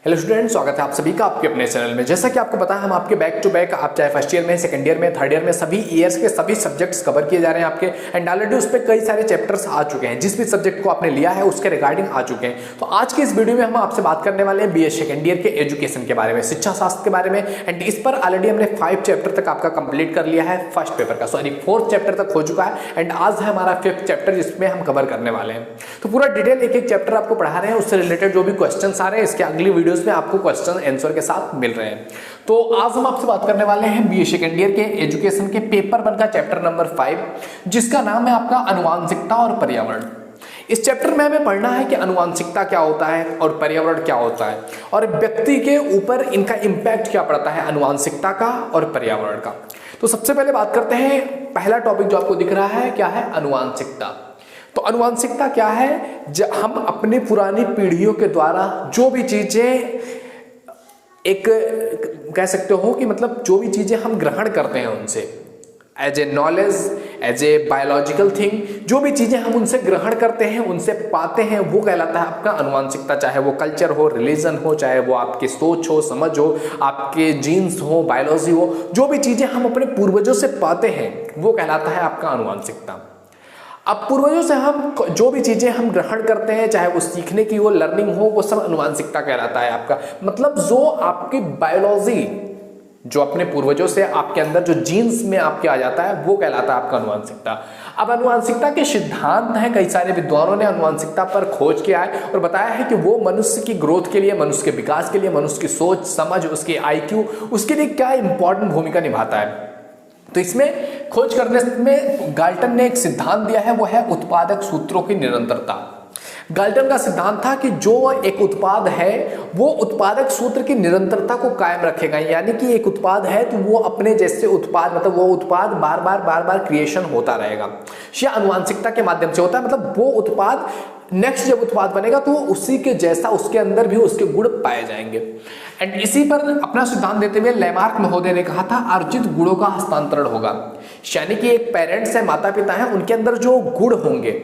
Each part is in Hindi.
हेलो स्टूडेंट, स्वागत है आप सभी का आपके अपने चैनल में। जैसा कि आपको पता है, हम आपके बैक टू बैक, आप चाहे फर्स्ट ईयर में, सेकंड ईयर में, थर्ड ईयर में, सभी ईयर्स के सभी सब्जेक्ट्स कवर किए जा रहे हैं आपके। एंड ऑलरेडी उस पर कई सारे चैप्टर्स आ चुके हैं। जिस भी सब्जेक्ट को आपने लिया है उसके रिगार्डिंग आ चुके हैं। तो आज के इस वीडियो में हम आपसे बात करने वाले हैं बीए सेकंड ईयर के एजुकेशन के बारे में, शिक्षा शास्त्र के बारे में। एंड इस पर ऑलरेडी हमने 5 चैप्टर तक आपका कंप्लीट कर लिया है। फर्स्ट पेपर का 4th चैप्टर तक हो चुका है। एंड आज है हमारा 5th चैप्टर, जिसमें हम कवर करने वाले हैं। तो पूरा डिटेल एक एक चैप्टर आपको पढ़ा रहे हैं, उससे रिलेटेड जो भी क्वेश्चन आ रहे हैं इसके अगली वीडियोस में आपको क्वेश्चन आंसर के साथ मिल रहे हैं। तो आज हम आपसे बात करने वाले हैं बीए सेकंड ईयर के एजुकेशन के पेपर 1 का चैप्टर नंबर 5, जिसका नाम है आपका आनुवांशिकता और पर्यावरण। इस चैप्टर में हमें पढ़ना है कि आनुवांशिकता क्या होता है और पर्यावरण क्या होता है, और व्यक्ति के ऊपर इनका इंपैक्ट क्या पड़ता है, आनुवांशिकता का और पर्यावरण का। तो सबसे पहले बात करते हैं, पहला टॉपिक जो आपको दिख रहा है क्या है, आनुवांशिकता। तो आनुवांशिकता क्या है, हम अपनी पुरानी पीढ़ियों के द्वारा जो भी चीजें, एक कह सकते हो कि मतलब जो भी चीजें हम ग्रहण करते हैं उनसे, as a knowledge, as a biological thing, जो भी चीजें हम उनसे ग्रहण करते हैं, उनसे पाते हैं, वो कहलाता है आपका आनुवांशिकता। चाहे वो कल्चर हो, रिलीजन हो, चाहे वो आपकी सोच हो, समझ हो, आपके जीन्स हो, बायोलॉजी हो, जो भी चीजें हम अपने पूर्वजों से पाते हैं वो कहलाता है आपका आनुवांशिकता। अब पूर्वजों से हम जो भी चीजें हम ग्रहण करते हैं, चाहे वो सीखने की हो, लर्निंग हो, वो सब आनुवांशिकता कहलाता है आपका। मतलब जो आपकी बायोलॉजी, जो अपने पूर्वजों से आपके अंदर जो जीन्स में आपके आ जाता है, वो कहलाता है आपका आनुवांशिकता। अब आनुवांशिकता के सिद्धांत हैं, कई सारे विद्वानों ने आनुवांशिकता पर खोज किया है और बताया है कि वो मनुष्य की ग्रोथ के लिए, मनुष्य के विकास के लिए, मनुष्य की सोच समझ, उसकी IQ, उसके लिए क्या इंपॉर्टेंट भूमिका निभाता है। तो इसमें खोज करने में गाल्टन ने एक सिद्धांत दिया है, वो है उत्पादक सूत्रों की निरंतरता। गाल्टन का सिद्धांत था कि जो एक उत्पाद है वो उत्पादक सूत्र की निरंतरता को कायम रखेगा। यानी कि एक उत्पाद है तो वो अपने जैसे उत्पाद, मतलब वो उत्पाद बार बार क्रिएशन होता रहेगा। यह आनुवांशिकता के माध्यम से होता है। मतलब वो उत्पाद नेक्स्ट जब उत्पाद बनेगा तो उसी के जैसा, उसके अंदर भी उसके गुण पाए जाएंगे। एंड इसी पर अपना सिद्धांत देते हुए लेमार्क महोदय ने कहा था, अर्जित गुणों का हस्तांतरण होगा। यानी कि एक पेरेंट्स है, माता पिता है, उनके अंदर जो गुण होंगे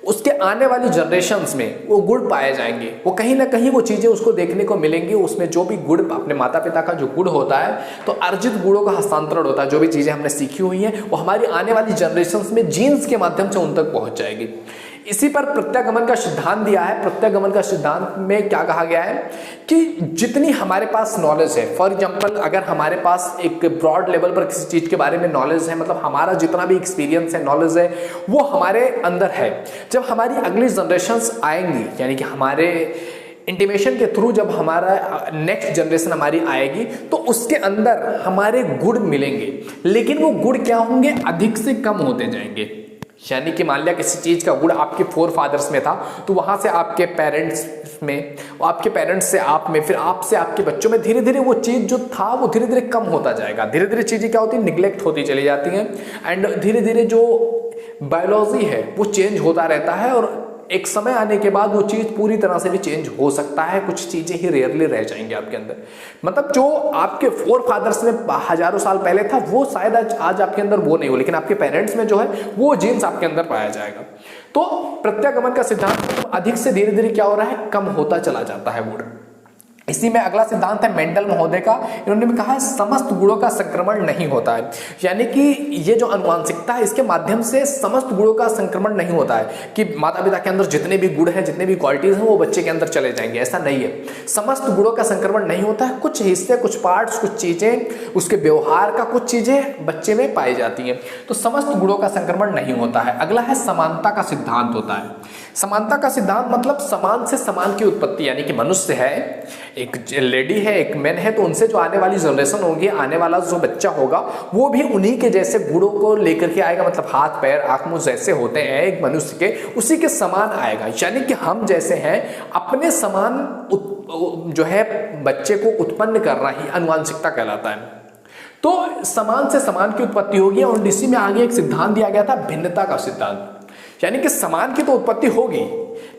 उसके आने वाली जनरेशन्स में वो गुण पाए जाएंगे। वो कहीं ना कहीं वो चीजें उसको देखने को मिलेंगी, उसमें जो भी गुण अपने माता पिता का जो गुण होता है, तो अर्जित गुणों का हस्तांतरण होता है। जो भी चीजें हमने सीखी हुई हैं वो हमारी आने वाली जनरेशन्स में जीन्स के माध्यम से उन तक पहुंच जाएगी। इसी पर प्रत्यागमन का सिद्धांत दिया है। प्रत्यागमन का सिद्धांत में क्या कहा गया है कि जितनी हमारे पास नॉलेज है, फॉर एग्जांपल अगर हमारे पास एक ब्रॉड लेवल पर किसी चीज के बारे में नॉलेज है, मतलब हमारा जितना भी एक्सपीरियंस है, नॉलेज है, वो हमारे अंदर है। जब हमारी अगली जनरेशन्स आएंगी, यानी कि हमारे इंटीमेशन के थ्रू जब हमारा नेक्स्ट जनरेशन हमारी आएगी, तो उसके अंदर हमारे गुण मिलेंगे, लेकिन वो गुण क्या होंगे, अधिक से कम होते जाएंगे। यानी कि मान लिया किसी चीज का गुण आपके फोर फादर्स में था, तो वहां से आपके पेरेंट्स में, आपके पेरेंट्स से आप में, फिर आपसे आपके बच्चों में धीरे धीरे वो चीज जो था वो धीरे धीरे कम होता जाएगा। धीरे धीरे चीजें क्या होती है, निग्लेक्ट होती चली जाती हैं। एंड धीरे धीरे जो बायोलॉजी है वो चेंज होता रहता है, और एक समय आने के बाद वो चीज पूरी तरह से भी चेंज हो सकता है। कुछ चीजें ही रेयरली रह जाएंगी आपके अंदर। मतलब जो आपके फोर फादर्स में हजारों साल पहले था वो शायद आज आपके अंदर वो नहीं हो, लेकिन आपके पेरेंट्स में जो है वो जीन्स आपके अंदर पाया जाएगा। तो प्रत्यागमन का सिद्धांत अधिक से धीरे धीरे क्या हो रहा है, कम होता चला जाता है गुण। इसी में अगला सिद्धांत है मेंडल महोदय का। इन्होंने भी कहा है समस्त गुणों का संक्रमण नहीं होता है। यानी कि ये जो आनुवांशिकता है इसके माध्यम से समस्त गुणों का संक्रमण नहीं होता है कि माता पिता के अंदर जितने भी गुण हैं, जितने भी क्वालिटीज हैं, वो बच्चे के अंदर चले जाएंगे, ऐसा नहीं है। समस्त गुणों का संक्रमण नहीं होता है। कुछ हिस्से, कुछ पार्ट्स, कुछ चीजें, उसके व्यवहार का कुछ चीजें बच्चे में पाई जाती हैं। तो समस्त गुणों का संक्रमण नहीं होता है। अगला है समानता का सिद्धांत होता है। समानता का सिद्धांत मतलब समान से समान की उत्पत्ति। यानी कि मनुष्य है, एक लेडी है, एक मैन है, तो उनसे जो आने वाली जनरेशन होगी, आने वाला जो बच्चा होगा, वो भी उन्हीं के जैसे गुणों को लेकर के आएगा। मतलब हाथ पैर आंख मुंह जैसे होते हैं एक मनुष्य के, उसी के समान आएगा। यानी कि हम जैसे हैं, अपने समान जो है बच्चे को उत्पन्न करना ही आनुवांशिकता कहलाता है। तो समान से समान की उत्पत्ति होगी। और इसी में आगे एक सिद्धांत दिया गया था, भिन्नता का सिद्धांत। यानी कि समान की तो उत्पत्ति होगी,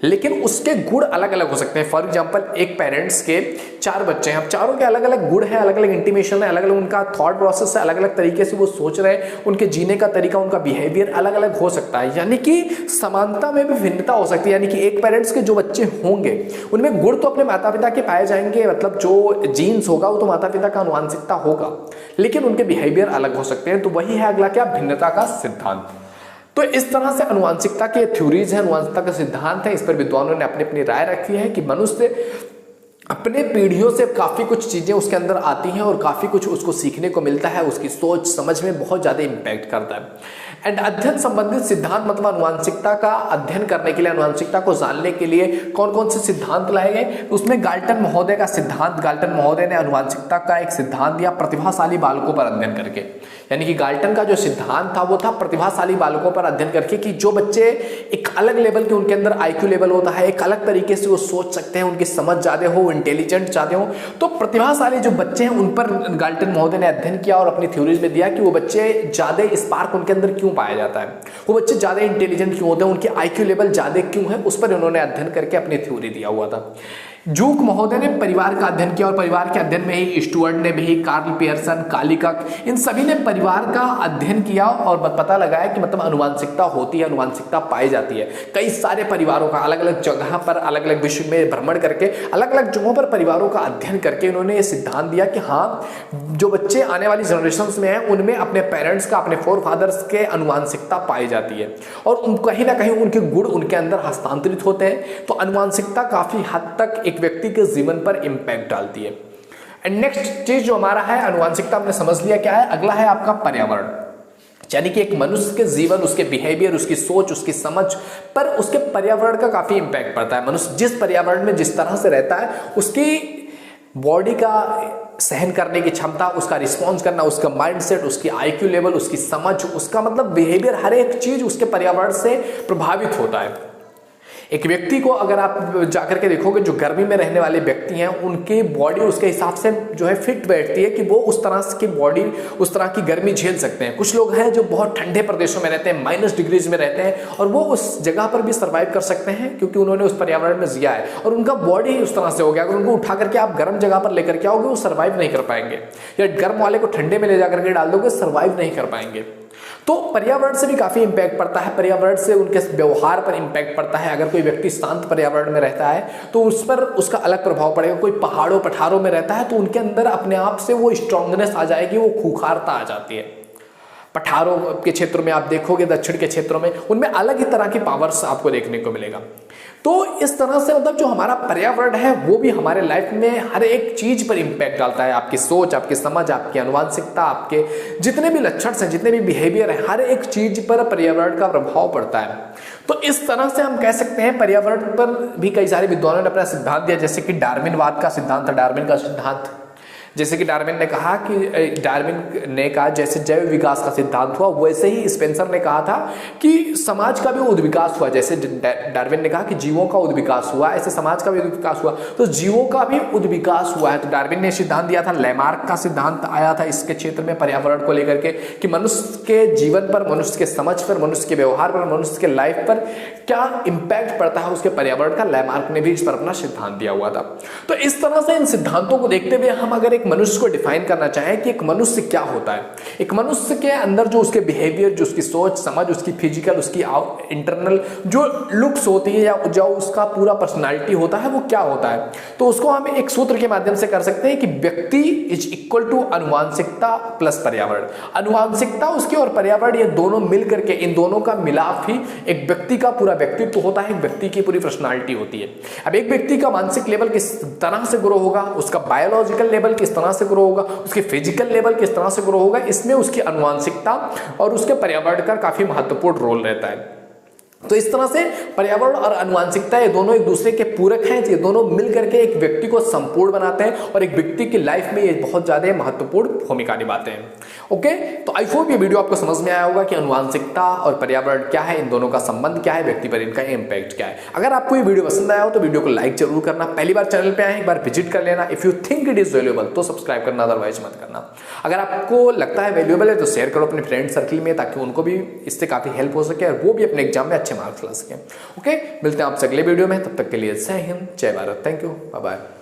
लेकिन उसके गुण अलग अलग हो सकते हैं। फॉर एग्जांपल, एक पेरेंट्स के 4 बच्चे हैं, अब चारों के अलग अलग गुण हैं, अलग अलग इंटीमेशन है, अलग अलग उनका थॉट प्रोसेस है, अलग अलग तरीके से वो सोच रहे हैं, उनके जीने का तरीका, उनका बिहेवियर अलग अलग हो सकता है। यानी कि समानता में भी भिन्नता हो सकती है। यानी कि एक पेरेंट्स के जो बच्चे होंगे उनमें गुण तो अपने माता पिता के पाए जाएंगे, मतलब जो जीन्स होगा वो तो माता पिता का आनुवंशिकता होगा, लेकिन उनके बिहेवियर अलग हो सकते हैं। तो वही है अगला क्या, भिन्नता का सिद्धांत। तो इस तरह से आनुवंशिकता के थ्योरीज हैं, आनुवंशिकता का सिद्धांत है। इस पर विद्वानों ने अपनी अपनी राय रखी है कि मनुष्य अपने पीढ़ियों से काफ़ी कुछ चीज़ें उसके अंदर आती हैं और काफ़ी कुछ उसको सीखने को मिलता है, उसकी सोच समझ में बहुत ज़्यादा इम्पैक्ट करता है। एंड अध्ययन संबंधित सिद्धांत, मतलब आनुवंशिकता का अध्ययन करने के लिए, आनुवंशिकता को जानने के लिए कौन कौन से सिद्धांत लाए गए, उसमें गाल्टन महोदय का सिद्धांत, गाल्टन महोदय ने आनुवंशिकता का एक सिद्धांत दिया प्रतिभाशाली बालकों पर अध्ययन करके। यानी कि गाल्टन का जो सिद्धांत था वो था प्रतिभाशाली बालकों पर अध्ययन करके, कि जो बच्चे एक अलग लेवल के, उनके अंदर आईक्यू लेवल होता है, एक अलग तरीके से वो सोच सकते हैं, उनकी समझ ज़्यादा हो, इंटेलिजेंट ज़्यादा हो, तो प्रतिभाशाली जो बच्चे हैं उन पर गाल्टन महोदय ने अध्ययन किया और अपनी थ्योरीज में दिया कि वो बच्चे ज़्यादा स्पार्क उनके अंदर क्यों पाया जाता है, वो बच्चे ज़्यादा इंटेलिजेंट क्यों होते हैं, उनके आईक्यू लेवल ज़्यादा क्यों है, उस पर उन्होंने अध्ययन करके अपनी थ्योरी दिया हुआ था। जूक महोदय ने परिवार का अध्ययन किया और परिवार के अध्ययन में ही स्टुअर्ट ने भी, कार्ल पियर्सन, कालिकक, इन सभी ने परिवार का अध्ययन किया और पता लगाया कि मतलब आनुवंशिकता होती है, आनुवंशिकता पाई जाती है। कई सारे परिवारों का अलग अलग जगह पर, अलग अलग विश्व में भ्रमण करके, अलग अलग जगहों पर परिवारों का अध्ययन करके इन्होंने ये सिद्धांत दिया कि हाँ, जो बच्चे आने वाली जनरेशंस में हैं उनमें अपने पेरेंट्स का, अपने फोर फादर्स के आनुवंशिकता पाई जाती है और कहीं ना कहीं उनके गुण उनके अंदर हस्तांतरित होते हैं। तो आनुवंशिकता काफी हद तक एक व्यक्ति के जीवन पर इंपैक्ट डालती है। एंड नेक्स्ट चीज जो हमारा है, आनुवंशिकता हमने समझ लिया क्या है, अगला है आपका पर्यावरण। यानी कि एक मनुष्य के जीवन, उसके बिहेवियर, उसकी सोच, उसकी समझ पर उसके पर्यावरण का काफी इंपैक्ट पड़ता है। मनुष्य जिस पर्यावरण में जिस तरह से रहता है, उसकी बॉडी का सहन करने की क्षमता, उसका रिस्पॉन्स करना, उसका माइंडसेट, उसकी आईक्यू लेवल, उसकी समझ, उसका मतलब बिहेवियर, हर एक चीज उसके पर्यावरण से प्रभावित होता है। एक व्यक्ति को अगर आप जाकर के देखोगे, जो गर्मी में रहने वाले व्यक्ति हैं उनकी बॉडी उसके हिसाब से जो है फिट बैठती है कि वो उस तरह की बॉडी, उस तरह की गर्मी झेल सकते हैं। कुछ लोग हैं जो बहुत ठंडे प्रदेशों में रहते हैं, माइनस डिग्रीज में रहते हैं, और वो उस जगह पर भी सर्वाइव कर सकते हैं क्योंकि उन्होंने उस पर्यावरण में जिया है और उनका बॉडी ही उस तरह से हो गया। अगर उनको उठा करके आप गर्म जगह पर लेकर के आओगे, वो सर्वाइव नहीं कर पाएंगे, या गर्म वाले को ठंडे में ले जाकर के डाल दोगे, सर्वाइव नहीं कर पाएंगे। तो पर्यावरण से भी काफी इंपैक्ट पड़ता है, पर्यावरण से उनके व्यवहार पर इंपैक्ट पड़ता है। अगर कोई व्यक्ति शांत पर्यावरण में रहता है तो उस पर उसका अलग प्रभाव पड़ेगा। कोई पहाड़ों पठारों में रहता है तो उनके अंदर अपने आप से वो स्ट्रांगनेस आ जाएगी, वो खूंखारता आ जाती है। पठारों के क्षेत्रों में आप देखोगे, दक्षिण के क्षेत्रों में, उनमें अलग ही तरह की पावर्स आपको देखने को मिलेगा। तो इस तरह से मतलब जो हमारा पर्यावरण है वो भी हमारे लाइफ में हर एक चीज पर इंपैक्ट डालता है। आपकी सोच, आपकी समझ, आपकी आनुवंशिकता, आपके जितने भी लक्षण हैं, जितने भी बिहेवियर है, हर एक चीज पर पर्यावरण का प्रभाव पड़ता है। तो इस तरह से हम कह सकते हैं पर्यावरण पर भी कई सारे विद्वानों ने अपना सिद्धांत दिया, जैसे कि डार्विनवाद का सिद्धांत था, डार्विन का सिद्धांत। जैसे कि डार्विन ने कहा कि डार्विन ने कहा जैसे जैव विकास का सिद्धांत हुआ, वैसे ही स्पेंसर ने कहा था कि समाज का भी उद्विकास हुआ। जैसे डार्विन ने कहा कि जीवों का उद्विकास हुआ, ऐसे समाज का भी उद्विकास हुआ, तो जीवों का भी उद्विकास हुआ है। तो डार्विन ने सिद्धांत दिया था। लैमार्क का सिद्धांत आया था इसके क्षेत्र में पर्यावरण को लेकर के कि मनुष्य के जीवन पर, मनुष्य के समझ पर, मनुष्य के व्यवहार पर, मनुष्य के लाइफ पर क्या इंपैक्ट पड़ता है उसके पर्यावरण का। लैमार्क ने भी इस पर अपना सिद्धांत दिया हुआ था। तो इस तरह से इन सिद्धांतों को देखते हुए हम अगर एक मनुष्य को डिफाइन करना चाहें कि एक मनुष्य क्या होता है, एक मनुष्य के अंदर जो उसके बिहेवियर, जो उसकी सोच समझ, उसकी फिजिकल, उसकी इंटरनल जो लुक्स होती है या जो उसका पूरा पर्सनालिटी होता है, वो क्या होता है, तो उसको हम एक सूत्र के माध्यम से कर सकते हैं कि व्यक्ति इज इक्वल टू आनुवंशिकता प्लस पर्यावरण। आनुवंशिकता उसके और पर्यावरण, ये दोनों मिल करके, इन दोनों का मिलाप ही एक व्यक्ति का पूरा व्यक्तित्व होता है, एक व्यक्ति की पूरी पर्सनालिटी होती है। अब एक व्यक्ति का मानसिक लेवल किस तरह से ग्रो होगा, उसका बायोलॉजिकल लेवल किस तरह से ग्रो होगा, उसके फिजिकल लेवल किस तरह से ग्रो होगा, इसमें उसकी आनुवंशिकता और उसके पर्यावरण का काफी महत्वपूर्ण रोल रहता है। तो इस तरह से पर्यावरण और आनुवंशिकता ये दोनों एक दूसरे के पूरक हैं, ये दोनों मिलकर के एक व्यक्ति को संपूर्ण बनाते हैं और एक व्यक्ति की लाइफ में ये बहुत ज्यादा महत्वपूर्ण भूमिका निभाते हैं। ओके, तो आई होप ये वीडियो आपको समझ में आया होगा कि आनुवंशिकता और पर्यावरण क्या है, इन दोनों का संबंध क्या है, व्यक्ति पर इनका इंपैक्ट क्या है। अगर आपको ये वीडियो पसंद आया हो तो वीडियो को लाइक जरूर करना, पहली बार चैनल पे आए एक बार विजिट कर लेना, if you think it is valuable तो सब्सक्राइब करना, अदरवाइज मत करना। अगर आपको लगता है वैल्यूएबल है तो शेयर करो अपने फ्रेंड सर्किल में, ताकि उनको भी इससे काफी हेल्प हो सके और वो भी अपने एग्जाम में अच्छे मार्क्स ला सकें। ओके, मिलते हैं आपसे अगले वीडियो में, तब तक के लिए जय हिंद, जय Bharat, thank you, bye bye.